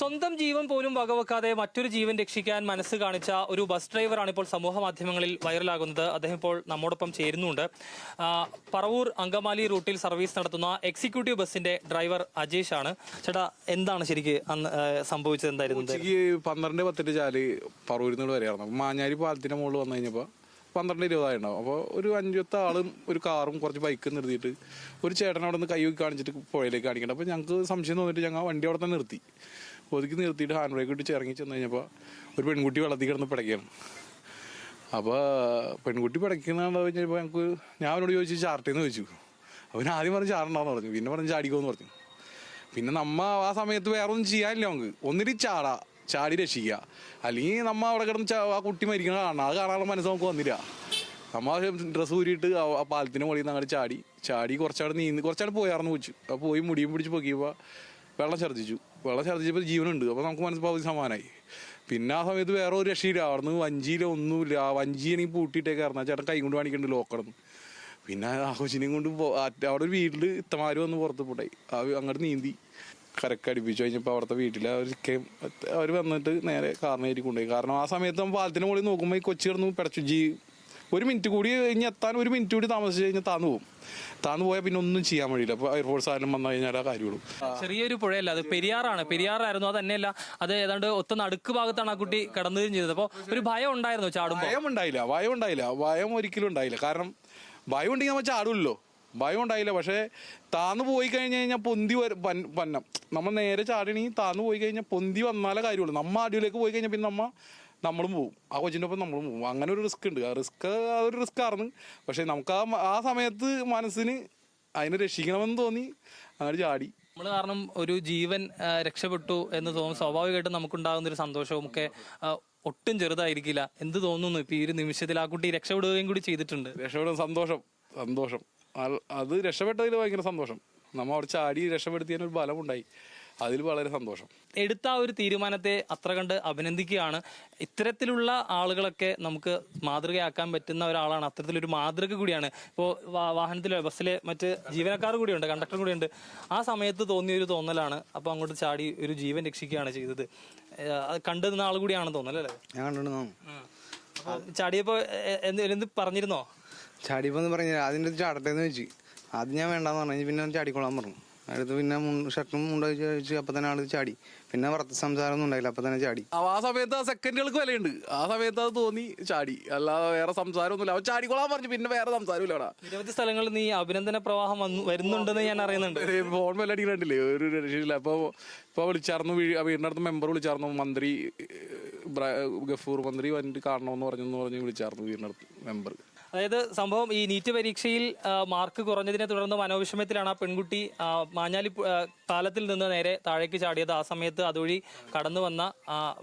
സ്വന്തം ജീവൻ പോലും വകവെക്കാതെ മറ്റൊരു ജീവൻ രക്ഷിക്കാൻ മനസ്സ് കാണിച്ച ഒരു ബസ് ഡ്രൈവറാണ് ഇപ്പോൾ സമൂഹ മാധ്യമങ്ങളിൽ വൈറലാകുന്നത്. അദ്ദേഹം ഇപ്പോൾ നമ്മോടൊപ്പം ചേരുന്നുണ്ട്. പറവൂർ അങ്കമാലി റൂട്ടിൽ സർവീസ് നടത്തുന്ന എക്സിക്യൂട്ടീവ് ബസിന്റെ ഡ്രൈവർ അജേഷ് ആണ്. ചേട്ടാ, എന്താണ് ശരിക്ക് അന്ന് സംഭവിച്ചത്? എന്തായിരുന്നു? 12:10 ചാല് പറവൂരിൽ നിന്ന് വരെയായിരുന്നു. മാഞ്ഞാരി പാലത്തിന്റെ മുകളിൽ വന്നു കഴിഞ്ഞപ്പോൾ 12:20 ഉണ്ടാവും. അപ്പോൾ ഒരു 5-10 ആളും ഒരു കാറും കുറച്ച് ബൈക്കും നിർത്തിയിട്ട് ഒരു ചേട്ടൻ അവിടെ നിന്ന് കൈ കാണിച്ചിട്ട് പുഴയിലേക്ക് കാണിക്കണം. അപ്പോൾ ഞങ്ങൾക്ക് സംശയം തോന്നിയിട്ട് ഞങ്ങൾ വണ്ടി അവിടെ തന്നെ നിർത്തി. ഒതുക്കി നിർത്തിയിട്ട് ഹാൻഡ് ബ്രേക്ക് ഇട്ട് ഇറങ്ങി ചെന്ന് കഴിഞ്ഞപ്പോൾ ഒരു പെൺകുട്ടി വെള്ളത്തിൽ കിടന്ന് പിടയ്ക്കുകയാണ്. അപ്പോൾ പെൺകുട്ടി പിടയ്ക്കുന്നതാണെന്ന് കഴിഞ്ഞപ്പോൾ ഞാൻ അവനോട് ചോദിച്ചു ചാർട്ടേന്ന് ചോദിച്ചു. അവൻ ആദ്യം പറഞ്ഞ് ചാറുണ്ടാന്ന് പറഞ്ഞു, പിന്നെ പറഞ്ഞ് ചാടിക്കോന്ന് പറഞ്ഞു. പിന്നെ നമ്മ ആ സമയത്ത് വേറെ ഒന്നും ചെയ്യാനില്ല, നമുക്ക് ഒന്നിട്ട് ചാടി രക്ഷിക്കുക, അല്ലെങ്കിൽ നമ്മ അവിടെ കിടന്ന് ആ കുട്ടി മരിക്കണ കാണണം. അത് കാണാനുള്ള മനസ്സ് നമുക്ക് വന്നില്ല. നമ്മ ഡ്രസ്സ് ഊരിയിട്ട് ആ പാലത്തിന് മുകളിൽ നിന്ന് അങ്ങോട്ട് ചാടി കുറച്ചാട് പോയാർന്ന് വെച്ചു. അപ്പോൾ പോയി മുടിയും പിടിച്ച് പൊക്കിയപ്പോൾ വെള്ളം ഛർദ്ദിച്ചപ്പോൾ ജീവനുണ്ട്. അപ്പോൾ നമുക്ക് മനസ്സ് പകുതി സമാനമായി. പിന്നെ ആ സമയത്ത് വേറെ ഒരു രക്ഷയില്ല. അവിടെ നിന്ന് വഞ്ചിയില ഒന്നുമില്ല. വഞ്ചി എനിക്ക് പൂട്ടിയിട്ടേക്കായിരുന്നു. ചേട്ടൻ കൈ കൊണ്ട് കാണിക്കുന്നുണ്ട് ലോക്കടന്ന്. പിന്നെ ആ കൊച്ചിനെയും കൊണ്ട് അവിടെ ഒരു വീട്ടിൽ ഇത്തമാര് വന്ന് പുറത്ത് പോട്ടായി. അങ്ങോട്ട് നീന്തി കരക്കടിപ്പിച്ചു കഴിഞ്ഞപ്പോൾ അവിടുത്തെ വീട്ടിൽ അവർ വന്നിട്ട് നേരെ കാറിനേരി കൊണ്ടുപോയി. കാരണം ആ സമയത്ത് നമ്മൾ പാലത്തിന് മുകളിൽ നോക്കുമ്പോൾ ഈ കൊച്ചി കിടന്ന് പിടച്ചു. ഒരു മിനിറ്റ് കൂടി കഴിഞ്ഞ് എത്താൻ ഒരു മിനിറ്റ് കൂടി താമസിച്ച് കഴിഞ്ഞാൽ താന്നു പോയാൽ പിന്നെ ഒന്നും ചെയ്യാൻ വഴിയില്ല. അപ്പോൾ എയർഫോഴ്സ് ആയാലും വന്നു കഴിഞ്ഞാൽ ആ കാര്യമുള്ളൂ. ചെറിയൊരു പുഴയല്ല, അത് പെരിയാറായിരുന്നു. അത് തന്നെയല്ല, അത് ഏതാണ്ട് ഒത്ത നടുക്ക് ഭാഗത്താണ് ആ കുട്ടി കടന്നുകയും ചെയ്തത്. അപ്പോൾ ഒരു ഭയം ഉണ്ടായിരുന്നു ചാടുമ്പോൾ? ഭയം ഒരിക്കലും ഉണ്ടായില്ല. കാരണം ഭയം ഉണ്ടെങ്കിൽ നമ്മൾ ചാടുമല്ലോ. ഭയം ഉണ്ടായില്ല. പക്ഷേ താന്നു പോയി കഴിഞ്ഞ് കഴിഞ്ഞാൽ പൊന്തി പന്നം നമ്മൾ നേരെ ചാടണമെങ്കിൽ താന്നു പോയി കഴിഞ്ഞാൽ പൊന്തി വന്നാലേ കാര്യമുള്ളൂ. നമ്മ അടിയിലേക്ക് പോയി കഴിഞ്ഞാൽ പിന്നെ നമ്മളും പോവും, ആ കൊച്ചിൻ്റെ ഒപ്പം നമ്മളും പോവും. അങ്ങനെ ഒരു റിസ്ക് ഉണ്ട്. ആ അതൊരു റിസ്ക് ആയിരുന്നു. പക്ഷെ നമുക്ക് ആ സമയത്ത് മനസ്സിന് അതിനെ രക്ഷിക്കണമെന്ന് തോന്നി അങ്ങനെ ചാടി. നമ്മൾ കാരണം ഒരു ജീവൻ രക്ഷപ്പെട്ടു എന്ന് തോന്നും. സ്വാഭാവികമായിട്ടും നമുക്കുണ്ടാകുന്ന ഒരു സന്തോഷവും ഒക്കെ ഒട്ടും ചെറുതായിരിക്കില്ല. എന്ത് തോന്നുന്നു ഇപ്പൊ ഈ ഒരു നിമിഷത്തിൽ? ആ കുട്ടി രക്ഷപ്പെടുകയും കൂടി ചെയ്തിട്ടുണ്ട്. സന്തോഷം അത് രക്ഷപ്പെട്ടതിൽ ഭയങ്കര സന്തോഷം. നമ്മൾ അവിടെ ചാടി രക്ഷപ്പെടുത്തിയതിനൊരു ബലമുണ്ടായി. അതിൽ വളരെ സന്തോഷം. എടുത്ത ആ ഒരു തീരുമാനത്തെ അത്ര കണ്ട് അഭിനന്ദിക്കുകയാണ്. ഇത്തരത്തിലുള്ള ആളുകളൊക്കെ നമുക്ക് മാതൃകയാക്കാൻ പറ്റുന്ന ഒരാളാണ്. അത്തരത്തിലൊരു മാതൃക കൂടിയാണ്. ഇപ്പോൾ വാഹനത്തിലെ ബസ്സിലെ മറ്റ് ജീവനക്കാർ കൂടിയുണ്ട്, കണ്ടക്ടർ കൂടിയുണ്ട്. ആ സമയത്ത് തോന്നിയൊരു തോന്നലാണ്. അപ്പോൾ അങ്ങോട്ട് ചാടി ഒരു ജീവൻ രക്ഷിക്കുകയാണ് ചെയ്തത്. കണ്ടു നിന്ന ആൾ കൂടിയാണെന്ന് തോന്നലല്ലേ? ഞാൻ കണ്ടിരുന്നു. അപ്പോൾ ചാടിയപ്പോൾ എന്ത് പറഞ്ഞിരുന്നോ? ചാടിയപ്പോൾ പറഞ്ഞില്ല. അതിൻ്റെ ചാടട്ടേന്ന് വെച്ച് ആദ്യം ഞാൻ വേണ്ടാന്ന് പറഞ്ഞു. പിന്നെ ചാടിക്കൊള്ളാൻ പറഞ്ഞു. അടുത്ത് പിന്നെ ഷർട്ടും മുണ്ടഴിച്ച് കഴിച്ച് അപ്പം തന്നെ ആള് ചാടി. പിന്നെ പുറത്ത് സംസാരം ഒന്നും ഉണ്ടായില്ല, അപ്പം തന്നെ ചാടി. ആ സമയത്ത് ആ സെക്കൻഡുകൾക്ക് വിലയുണ്ട്. ആ സമയത്ത് അത് തോന്നി ചാടി, അല്ലാതെ വേറെ സംസാരം ഒന്നുമില്ല. അവൻ ചാടിക്കൊള്ളാൻ പറഞ്ഞു, പിന്നെ വേറെ സംസാരമില്ല. അവിടെ നിരവധി സ്ഥലങ്ങളിൽ നീ അഭിനന്ദന പ്രവാഹം വരുന്നുണ്ടെന്ന് ഞാൻ അറിയുന്നുണ്ട്. ഫോൺ മേലടിക്കണ്ടില്ലേ, ഒരു രക്ഷയില്ല. ഇപ്പോൾ വിളിച്ചായിരുന്നു, വീടിനടുത്ത് മെമ്പർ വിളിച്ചായിരുന്നു. മന്ത്രി ഗഫൂർ മന്ത്രി വന്നിട്ട് കാണണമെന്ന് പറഞ്ഞു വിളിച്ചായിരുന്നു വീടിനടുത്ത് മെമ്പർ. അതായത് സംഭവം ഈ നീറ്റ് പരീക്ഷയിൽ മാർക്ക് കുറഞ്ഞതിനെ തുടർന്ന് മനോവിഷമത്തിലാണ് ആ പെൺകുട്ടി മാഞ്ഞാലി പാലത്തിൽ നിന്ന് നേരെ താഴേക്ക് ചാടിയത്. ആ സമയത്ത് അതുവഴി കടന്നു വന്ന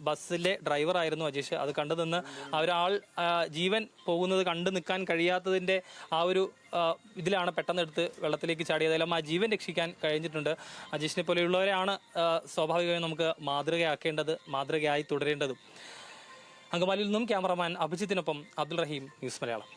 ബസ്സിലെ ഡ്രൈവറായിരുന്നു അജീഷ്. അത് കണ്ടു നിന്ന് ഒരാൾ ജീവൻ പോകുന്നത് കണ്ടു നിൽക്കാൻ കഴിയാത്തതിൻ്റെ ആ ഒരു ഇതിലാണ് പെട്ടെന്ന് എടുത്ത് വെള്ളത്തിലേക്ക് ചാടിയത്. അതെല്ലാം ആ ജീവൻ രക്ഷിക്കാൻ കഴിഞ്ഞിട്ടുണ്ട്. അജീഷിനെ പോലെയുള്ളവരെയാണ് സ്വാഭാവികമായും നമുക്ക് മാതൃകയായി തുടരേണ്ടതും. അങ്കമാലിയിൽ നിന്നും ക്യാമറമാൻ അഭിജിത്തിനൊപ്പം അബ്ദുൾ റഹീം, ന്യൂസ് മലയാളം.